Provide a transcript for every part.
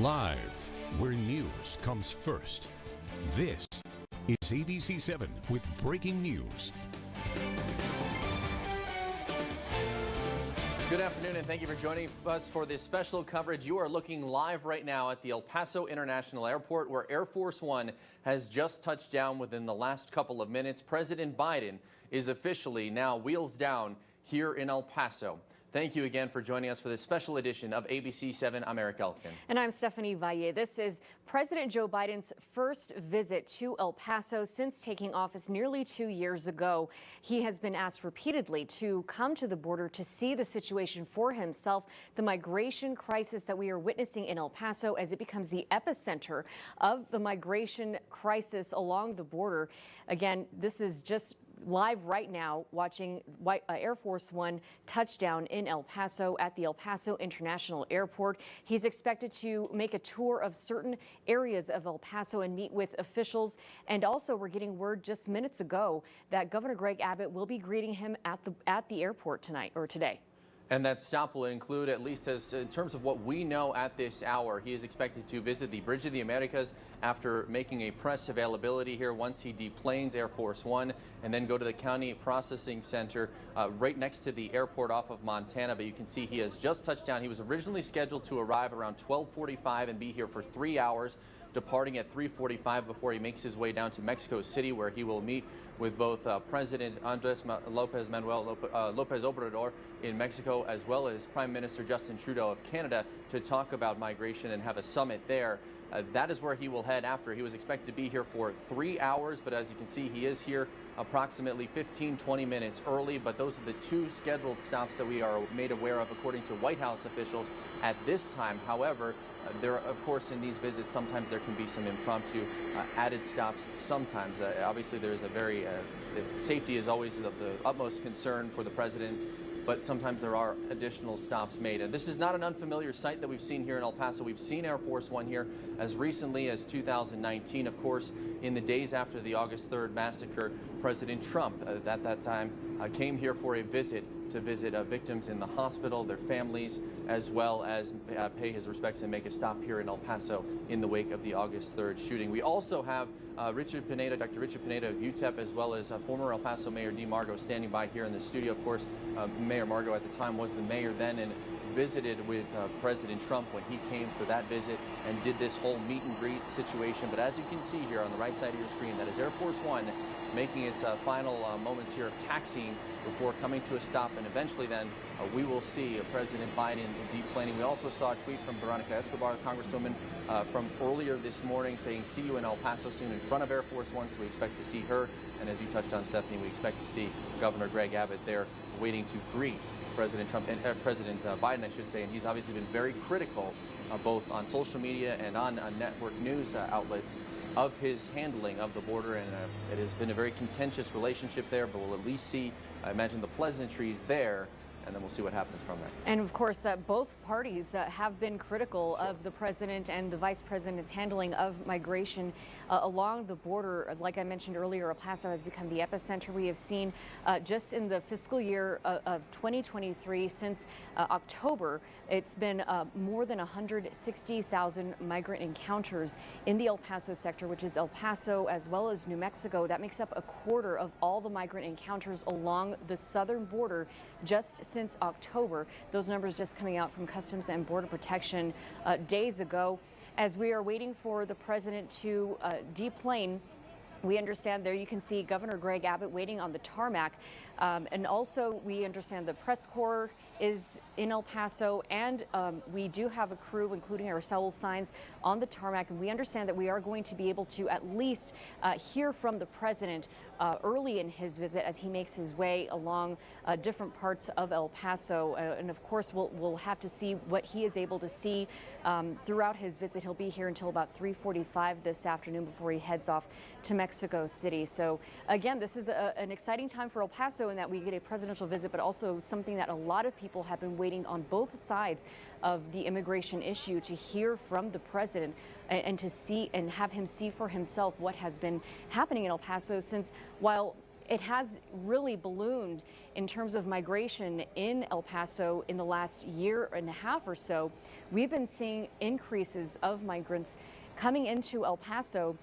Live, where news comes first. This is ABC 7 with breaking news. Good afternoon, and thank you for joining us for this special coverage. You are looking live right now at the El Paso International Airport, where Air Force One has just touched down within the last couple of minutes. President Biden is officially now wheels down here in El Paso. Thank you again for joining us for this special edition of ABC 7. I'm Eric Elkin. And I'm Stephanie Valle. This is President Joe Biden's first visit to El Paso since taking office nearly 2 years ago. He has been asked repeatedly to come to the border to see the situation for himself, the migration crisis that we are witnessing in El Paso as it becomes the epicenter of the migration crisis along the border. Again, this is just live right now, watching Air Force One touchdown in El Paso at the El Paso International Airport. He's expected to make a tour of certain areas of El Paso and meet with officials. And also, we're getting word just minutes ago that Governor Greg Abbott will be greeting him at the airport tonight or today. And that stop will include, at least as in terms of what we know at this hour, he is expected to visit the Bridge of the Americas after making a press availability here once he deplanes Air Force One, and then go to the County Processing Center right next to the airport off of Montana. But you can see he has just touched down. He was originally scheduled to arrive around 12:45 and be here for 3 hours, departing at 3:45 before he makes his way down to Mexico City, where he will meet with both President Andres Lopez Obrador in Mexico, as well as Prime Minister Justin Trudeau of Canada, to talk about migration and have a summit there. That is where he will head after. He was expected to be here for 3 hours, but as you can see, he is here approximately 15-20 minutes early. But those are the two scheduled stops that we are made aware of, according to White House officials at this time. However, there, of course, in these visits, sometimes there can be some impromptu added stops. Sometimes, obviously, there's a very safety is always the utmost concern for the president. But sometimes there are additional stops made. And this is not an unfamiliar sight that we've seen here in El Paso. We've seen Air Force One here as recently as 2019. Of course, in the days after the August 3rd massacre, President Trump at that time came here for a visit to visit victims in the hospital, their families, as well as pay his respects and make a stop here in El Paso in the wake of the August 3rd shooting. We also have Dr. Richard Pineda of UTEP, as well as former El Paso Mayor Dee Margo standing by here in the studio. Of course, Mayor Margo at the time was the mayor then and visited with President Trump when he came for that visit and did this whole meet and greet situation. But as you can see here on the right side of your screen, that is Air Force One making its final moments here of taxiing before coming to a stop, and eventually then we will see President Biden deplaning. We also saw a tweet from Veronica Escobar, congresswoman, from earlier this morning saying, "See you in El Paso soon," in front of Air Force One, so we expect to see her. And as you touched on, Stephanie, we expect to see Governor Greg Abbott there waiting to greet President Trump and President Biden, I should say. And he's obviously been very critical, both on social media and on network news outlets, of his handling of the border, and it has been a very contentious relationship there, but we'll at least see, I imagine, the pleasantries there, and then we'll see what happens from there. And of course, both parties have been critical of the president and the vice president's handling of migration along the border. Like I mentioned earlier, El Paso has become the epicenter. We have seen just in the fiscal year of 2023, since October, it's been more than 160,000 migrant encounters in the El Paso sector, which is El Paso as well as New Mexico. That makes up a quarter of all the migrant encounters along the southern border just since October. Those numbers just coming out from Customs and Border Protection days ago. As we are waiting for the president to deplane, we understand there you can see Governor Greg Abbott waiting on the tarmac. And also we understand the press corps is in El Paso, and we do have a crew, including our several signs, on the tarmac. And we understand that we are going to be able to at least hear from the president early in his visit as he makes his way along different parts of El Paso. And of course, we'll have to see what he is able to see throughout his visit. He'll be here until about 3:45 this afternoon before he heads off to Mexico City. So again, this is an exciting time for El Paso in that we get a presidential visit, but also something that a lot of people have been waiting on both sides of the immigration issue to hear from the president and to see and have him see for himself what has been happening in El Paso since, while it has really ballooned in terms of migration in El Paso in the last year and a half or so. We've been seeing increases of migrants coming into El Paso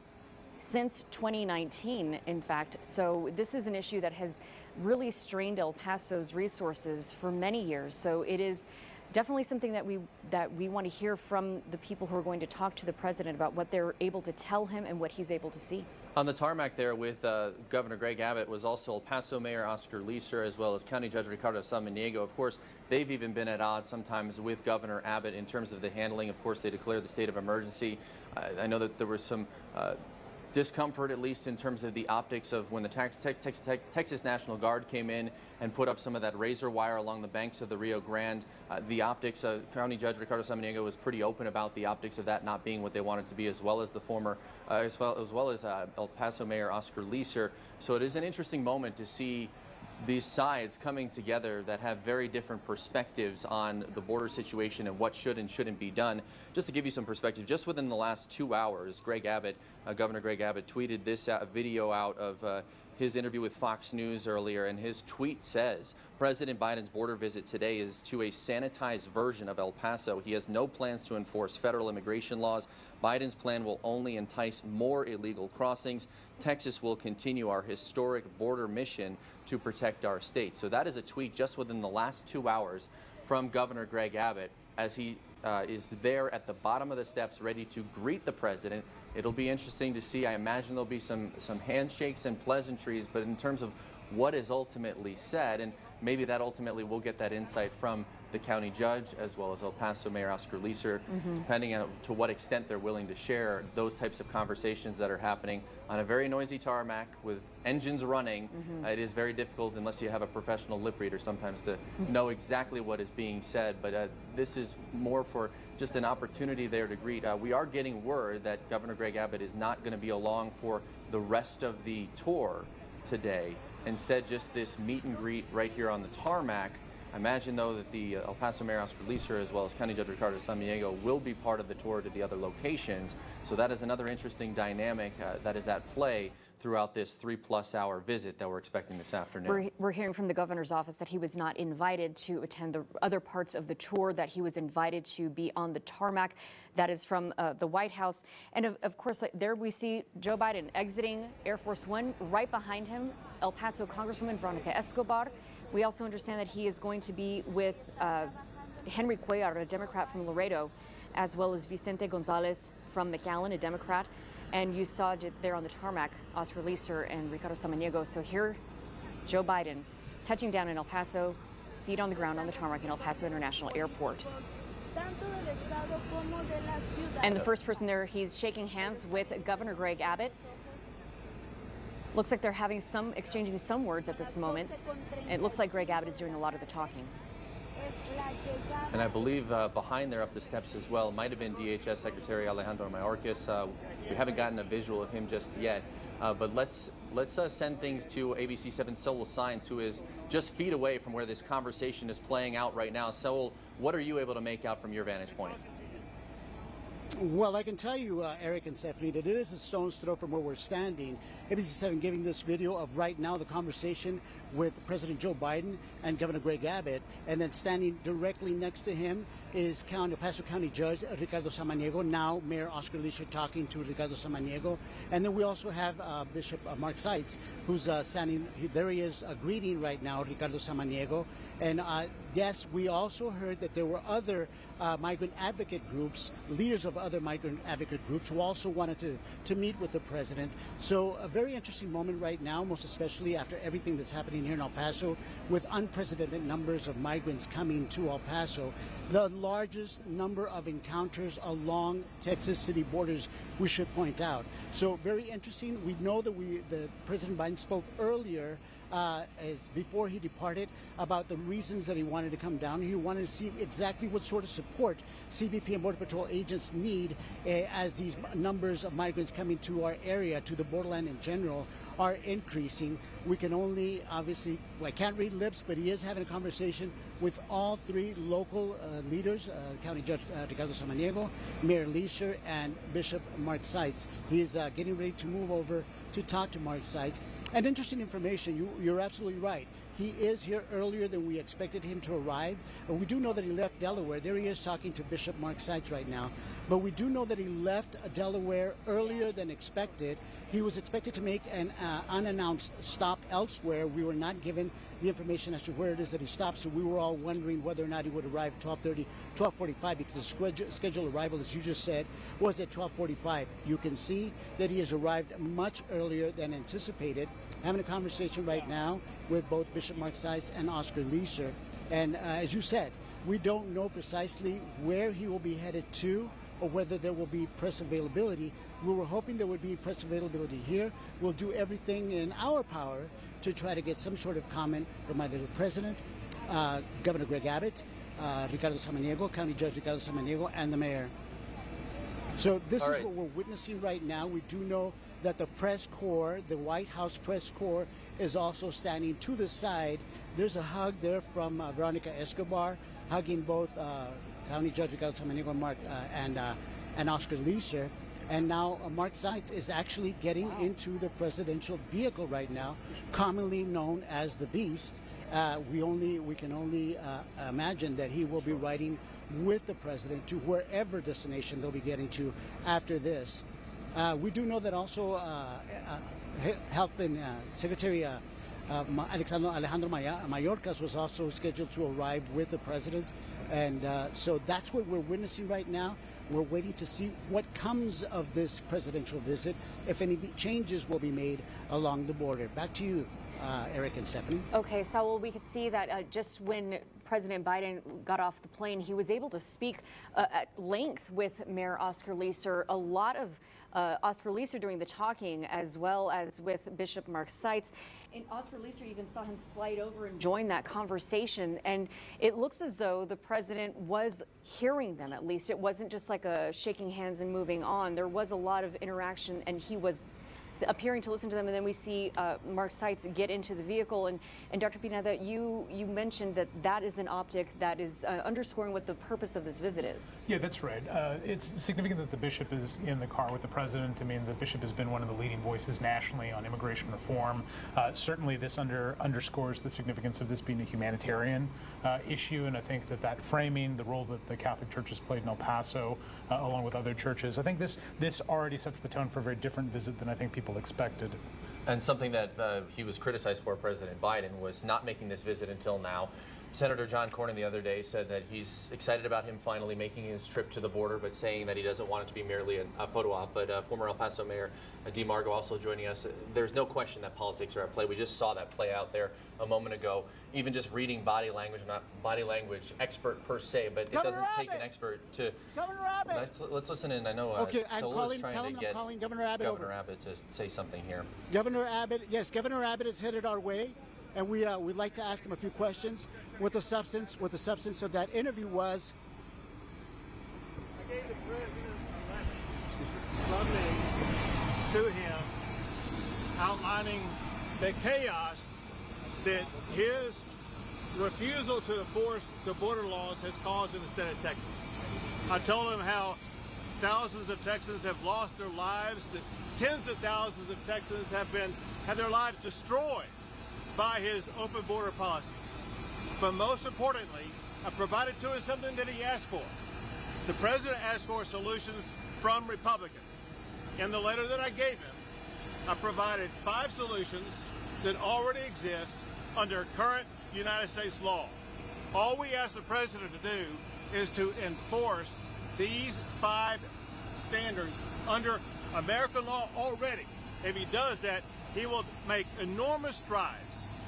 since 2019, in fact. So this is an issue that has really strained El Paso's resources for many years. So it is definitely something that we want to hear from the people who are going to talk to the president about what they're able to tell him and what he's able to see. On the tarmac there with Governor Greg Abbott was also El Paso Mayor Oscar Leeser, as well as County Judge Ricardo Samaniego. Of course, they've even been at odds sometimes with Governor Abbott in terms of the handling. Of course, they declared the state of emergency. I know that there was some discomfort, at least in terms of the optics of when the Texas National Guard came in and put up some of that razor wire along the banks of the Rio Grande. The optics, County Judge Ricardo Samaniego was pretty open about the optics of that not being what they wanted to be, as well as the former, as well as El Paso Mayor Oscar Leeser. So it is an interesting moment to see these sides coming together that have very different perspectives on the border situation and what should and shouldn't be done. Just to give you some perspective, just within the last 2 hours, Governor Greg Abbott tweeted this video out of his interview with Fox News earlier, and his tweet says, President Biden's border visit today is to a sanitized version of El Paso. He has no plans to enforce federal immigration laws. Biden's plan will only entice more illegal crossings. Texas will continue our historic border mission to protect our state. So that is a tweet just within the last 2 hours from Governor Greg Abbott as he is there at the bottom of the steps ready to greet the president. It'll be interesting to see. I imagine there'll be some handshakes and pleasantries, but in terms of what is ultimately said, and maybe that ultimately we'll get that insight from the county judge as well as El Paso Mayor Oscar Leeser, depending on to what extent they're willing to share those types of conversations that are happening on a very noisy tarmac with engines running. It is very difficult, unless you have a professional lip reader sometimes, to know exactly what is being said, but this is more for just an opportunity there to greet. We are getting word that Governor Greg Abbott is not going to be along for the rest of the tour today. Instead, just this meet and greet right here on the tarmac. I imagine, though, that the El Paso Mayor Oscar Leeser, as well as County Judge Ricardo Samaniego, will be part of the tour to the other locations. So that is another interesting dynamic that is at play throughout this 3+ hour visit that we're expecting this afternoon. We're hearing from the governor's office that he was not invited to attend the other parts of the tour, that he was invited to be on the tarmac. That is from the White House. And of course, there we see Joe Biden exiting Air Force One. Right behind him, El Paso Congresswoman Veronica Escobar. We also understand that he is going to be with Henry Cuellar, a Democrat from Laredo, as well as Vicente Gonzalez from McAllen, a Democrat. And you saw there on the tarmac, Oscar Leeser and Ricardo Samaniego. So here, Joe Biden touching down in El Paso, feet on the ground on the tarmac in El Paso International Airport. And the first person there, he's shaking hands with Governor Greg Abbott. Looks like they're having exchanging some words at this moment. It looks like Greg Abbott is doing a lot of the talking. And I believe behind there up the steps as well might have been DHS Secretary Alejandro Mayorkas. We haven't gotten a visual of him just yet. But let's send things to ABC 7 Sewell Sines, who is just feet away from where this conversation is playing out right now. Sewell, what are you able to make out from your vantage point? Well, I can tell you, Eric and Stephanie, that it is a stone's throw from where we're standing. ABC7 giving this video of right now the conversation with President Joe Biden and Governor Greg Abbott, and then standing directly next to him is El Paso County Judge Ricardo Samaniego, now Mayor Oscar Leeser talking to Ricardo Samaniego. And then we also have Bishop Mark Seitz, who's standing, there he is, greeting right now Ricardo Samaniego. And yes, we also heard that there were other migrant advocate groups, leaders of other migrant advocate groups, who also wanted to meet with the president. So a very interesting moment right now, most especially after everything that's happening here in El Paso, with unprecedented numbers of migrants coming to El Paso. The largest number of encounters along Texas city borders, we should point out. So very interesting. We know that President Biden spoke earlier before he departed about the reasons that he wanted to come down. He wanted to see exactly what sort of support CBP and Border Patrol agents need as these numbers of migrants coming to our area, to the borderland in general, are increasing. We can only, obviously, I can't read lips, but he is having a conversation with all three local leaders, County Judge Ricardo Samaniego, Mayor Leisure, and Bishop Mark Seitz. He is getting ready to move over to talk to Mark Seitz. And interesting information, you're absolutely right. He is here earlier than we expected him to arrive. We do know that he left Delaware. There he is talking to Bishop Mark Seitz right now. But we do know that he left Delaware earlier than expected. He was expected to make an unannounced stop elsewhere. We were not given the information as to where it is that he stopped, so we were all wondering whether or not he would arrive at 12:30, 12:45, because the scheduled arrival, as you just said, was at 12:45. You can see that he has arrived much earlier than anticipated. Having a conversation right now with both Bishop Mark Seitz and Oscar Leisure. And as you said, we don't know precisely where he will be headed to or whether there will be press availability. We were hoping there would be press availability here. We'll do everything in our power to try to get some sort of comment from either the President, Governor Greg Abbott, Ricardo Samaniego, County Judge Ricardo Samaniego, and the Mayor. So this is what we're witnessing right now. We do know that the press corps, the White House press corps, is also standing to the side. There's a hug there from Veronica Escobar, hugging both County Judge Ricardo Samaniego and Oscar Leisure. And now Mark Seitz is actually getting into the presidential vehicle right now, commonly known as the Beast. We can only imagine that he will be riding with the president to wherever destination they'll be getting to after this. We do know that also Health and Secretary Alejandro Mayorkas was also scheduled to arrive with the president. And so that's what we're witnessing right now. We're waiting to see what comes of this presidential visit, if any changes will be made along the border. Back to you, Eric and Stephanie. Okay, Saul, we could see that just when President Biden got off the plane, he was able to speak at length with Mayor Oscar Leisure. A lot of Oscar Leisure doing the talking, as well as with Bishop Mark Seitz. And Oscar Leisure even saw him slide over and join that conversation. And it looks as though the president was hearing them, at least. It wasn't just like a shaking hands and moving on. There was a lot of interaction, and he was appearing to listen to them. And then we see Mark Seitz get into the vehicle. And Dr. Pineda, you mentioned that is an optic that is underscoring what the purpose of this visit is. Yeah, that's right. It's significant that the bishop is in the car with the president. I mean, the bishop has been one of the leading voices nationally on immigration reform. Certainly this underscores the significance of this being a humanitarian issue, and I think that framing, the role that the Catholic Church has played in El Paso, along with other churches, I think this already sets the tone for a very different visit than I think people expected. And something that he was criticized for, President Biden, was not making this visit until now. Senator John Cornyn the other day said that he's excited about him finally making his trip to the border, but saying that he doesn't want it to be merely a photo op. But former El Paso Mayor DeMargo also joining us. There's no question that politics are at play. We just saw that play out there a moment ago. Even just reading body language, not body language expert per se, but it doesn't take an expert to. Governor Abbott. Let's listen in. I know okay, Sol is trying to get Governor Abbott Abbott to say something here. Governor Abbott, yes, Governor Abbott is headed our way. And we'd like to ask him a few questions. What the substance of that interview was. I gave the president a letter from me to him outlining the chaos that his refusal to enforce the border laws has caused in the state of Texas. I told him how thousands of Texans have lost their lives, that tens of thousands of Texans have had their lives destroyed by his open border policies. But most importantly, I provided to him something that he asked for. The president asked for solutions from Republicans. In the letter that I gave him, I provided 5 solutions that already exist under current United States law. All we ask the president to do is to enforce these 5 standards under American law already. If he does that, he will make enormous strides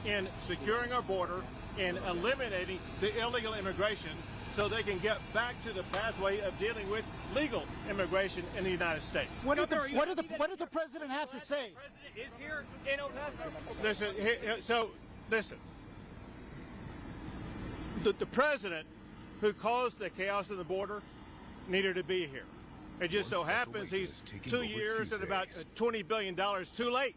in securing our border and eliminating the illegal immigration so they can get back to the pathway of dealing with legal immigration in the United States. What did the president have to say? The president is here in El Paso. Listen. The president who caused the chaos of the border needed to be here. It just so happens he's 2 years and about $20 billion too late.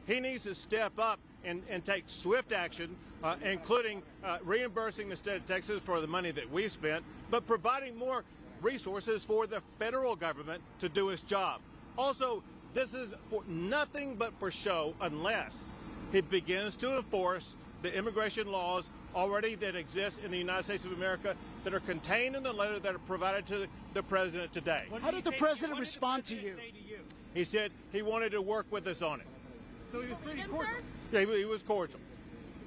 he needs to step up and take swift action, including reimbursing the state of Texas for the money that we spent, but providing more resources for the federal government to do its job. Also, this is for nothing but for show unless he begins to enforce the immigration laws already that exist in the United States of America that are contained in the letter that are provided to the president today. How did the president respond to you? He said he wanted to work with us on it. So he was pretty cordial. Yeah, he was cordial.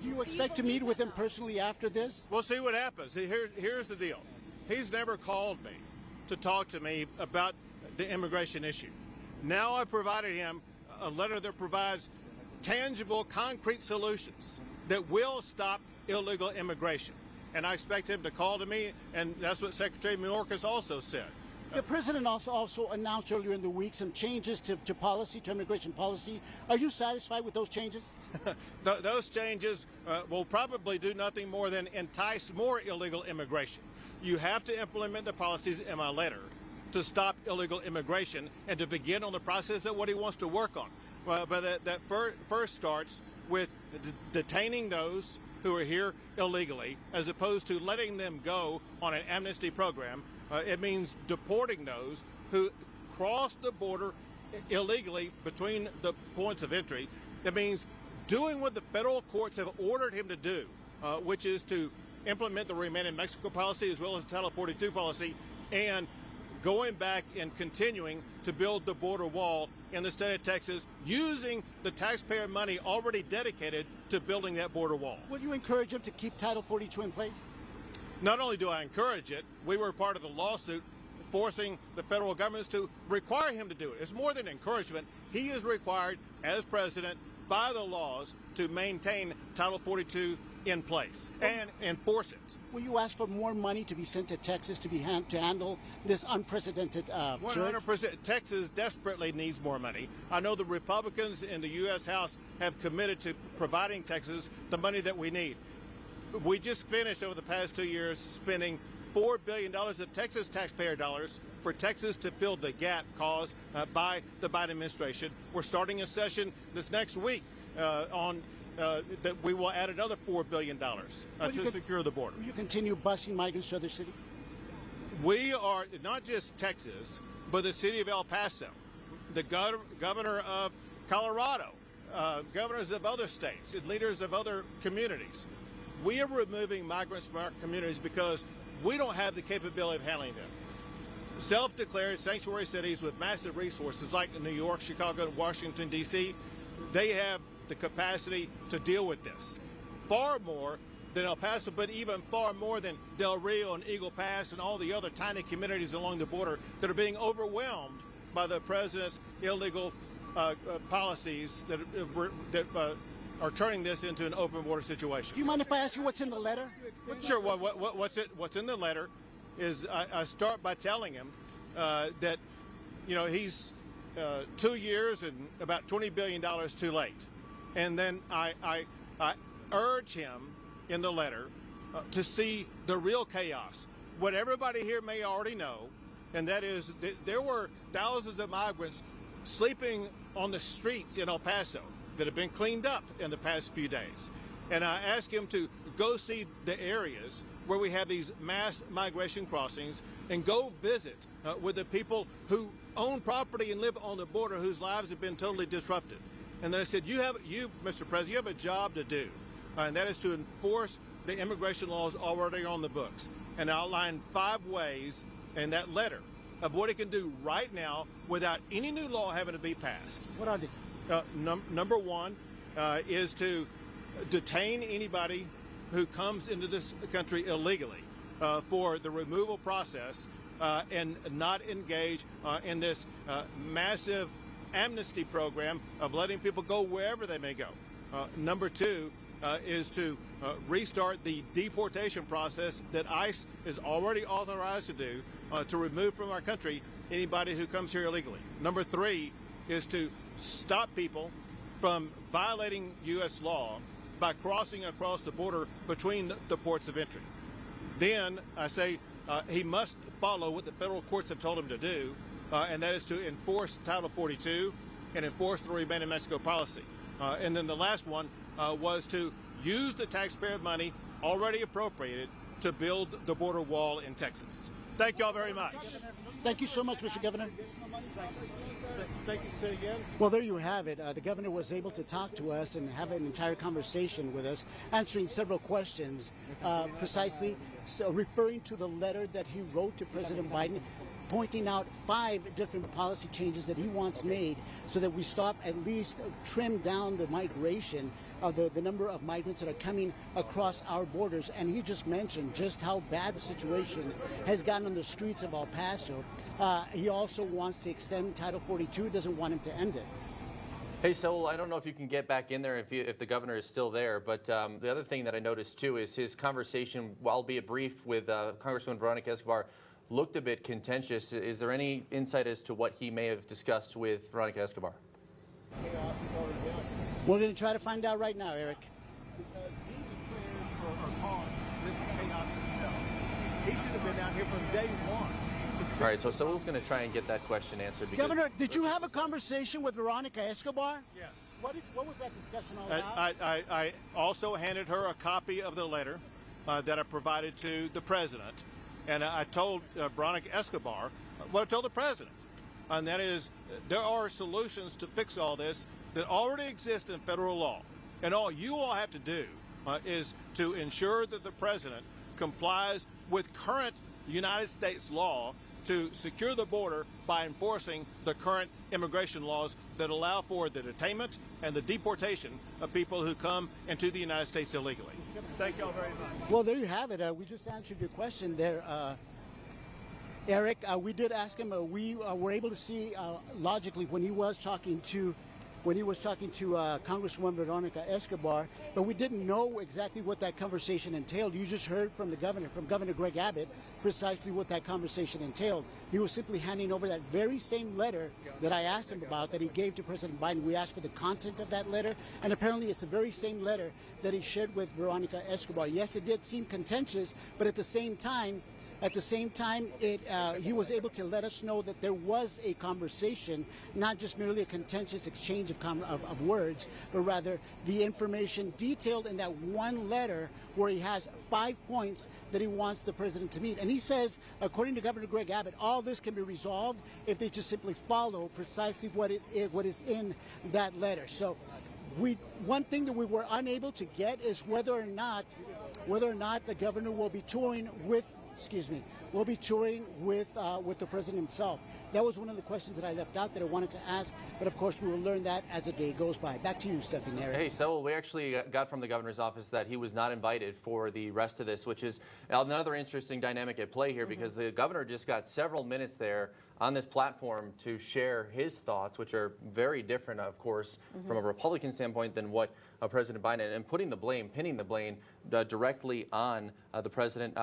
Do you expect to meet with him personally after this? We'll see what happens. See, here's the deal. He's never called me to talk to me about the immigration issue. Now I provided him a letter that provides tangible, concrete solutions that will stop illegal immigration. And I expect him to call to me, and that's what Secretary Mayorkas also said. The president also announced earlier in the week some changes to immigration policy. Are you satisfied with those changes? Those changes will probably do nothing more than entice more illegal immigration. You have to implement the policies in my letter to stop illegal immigration and to begin on the process that what he wants to work on. But that first starts with detaining those who are here illegally, as opposed to letting them go on an amnesty program. It means deporting those who cross the border illegally between the points of entry. It means doing what the federal courts have ordered him to do, which is to implement the Remain in Mexico policy as well as the Title 42 policy, and going back and continuing to build the border wall in the state of Texas using the taxpayer money already dedicated to building that border wall. Will you encourage him to keep Title 42 in place? Not only do I encourage it, we were part of the lawsuit forcing the federal governments to require him to do it. It's more than encouragement. He is required as president by the laws to maintain Title 42 in place and enforce it. Will you ask for more money to be sent to Texas to handle this unprecedented surge? 100%. Texas desperately needs more money. I know the Republicans in the U.S. House have committed to providing Texas the money that we need. We just finished over the past 2 years spending $4 billion of Texas taxpayer dollars for Texas to fill the gap caused by the Biden administration. We're starting a session this next week that we will add another $4 billion to secure the border. Will you continue busing migrants to other cities? We are not just Texas, but the city of El Paso, the governor of Colorado, governors of other states, and leaders of other communities. We are removing migrants from our communities because we don't have the capability of handling them. Self-declared sanctuary cities with massive resources like New York, Chicago, and Washington, D.C., they have the capacity to deal with this. Far more than El Paso, but even far more than Del Rio and Eagle Pass and all the other tiny communities along the border that are being overwhelmed by the president's illegal policies that are turning this into an open border situation. Do you mind if I ask you what's in the letter? Sure. What's in the letter is I start by telling him that he's 2 years and about $20 billion too late, and then I urge him in the letter to see the real chaos, what everybody here may already know, and that is that there were thousands of migrants sleeping on the streets in El Paso that have been cleaned up in the past few days. And I asked him to go see the areas where we have these mass migration crossings and go visit with the people who own property and live on the border whose lives have been totally disrupted. And then I said, you, Mr. President, you have a job to do, and that is to enforce the immigration laws already on the books. And I outlined 5 ways in that letter of what he can do right now without any new law having to be passed. What are they? Number one is to detain anybody who comes into this country illegally for the removal process and not engage in this massive amnesty program of letting people go wherever they may go. Number two is to restart the deportation process that ICE is already authorized to do to remove from our country anybody who comes here illegally. Number three is to stop people from violating U.S. law by crossing across the border between the ports of entry. Then I say he must follow what the federal courts have told him to do, and that is to enforce Title 42 and enforce the Remain in Mexico policy. And then the last one was to use the taxpayer money already appropriated to build the border wall in Texas. Thank y'all very much. Thank you so much, Mr. Governor. Thank you. Say again. Well, there you have it. The governor was able to talk to us and have an entire conversation with us, answering several questions, precisely referring to the letter that he wrote to President Biden, pointing out 5 different policy changes that he wants made so that we stop, at least trim down the migration of the number of migrants that are coming across our borders. And he just mentioned just how bad the situation has gotten on the streets of El Paso. He also wants to extend Title 42, doesn't want him to end it. Hey, Saul, I don't know if you can get back in there if the governor is still there, but the other thing that I noticed too is his conversation, albeit brief, with Congresswoman Veronica Escobar looked a bit contentious. Is there any insight as to what he may have discussed with Veronica Escobar? We're going to try to find out right now, Eric. Because he declared or caused this chaos himself. He should have been out here from day one. All right, so Saul's going to try and get that question answered. Because Governor, did you have a conversation with Veronica Escobar? Yes. What was that discussion all about? I also handed her a copy of the letter that I provided to the president. And I told Veronica Escobar what I told the president. And that is, there are solutions to fix all this that already exist in federal law. And all you all have to do is to ensure that the president complies with current United States law to secure the border by enforcing the current immigration laws that allow for the detainment and the deportation of people who come into the United States illegally. Thank y'all very much. Well, there you have it. We just answered your question there, Eric. We did ask him. We were able to see logically when he was talking to Congresswoman Veronica Escobar, but we didn't know exactly what that conversation entailed. You just heard from Governor Greg Abbott, precisely what that conversation entailed. He was simply handing over that very same letter that I asked him about that he gave to President Biden. We asked for the content of that letter, and apparently it's the very same letter that he shared with Veronica Escobar. Yes, it did seem contentious, but at the same time, he was able to let us know that there was a conversation, not just merely a contentious exchange of words, but rather the information detailed in that one letter where he has 5 points that he wants the president to meet. And he says, according to Governor Greg Abbott, all this can be resolved if they just simply follow precisely what is in that letter. So one thing that we were unable to get is whether or not the governor will be touring with the president himself. That was one of the questions that I left out that I wanted to ask, but of course we will learn that as the day goes by. Back to you, Stephanie. Hey, so we actually got from the governor's office that he was not invited for the rest of this, which is another interesting dynamic at play here, because the governor just got several minutes there on this platform to share his thoughts, which are very different, of course, from a Republican standpoint than what President Biden, and pinning the blame directly on the president.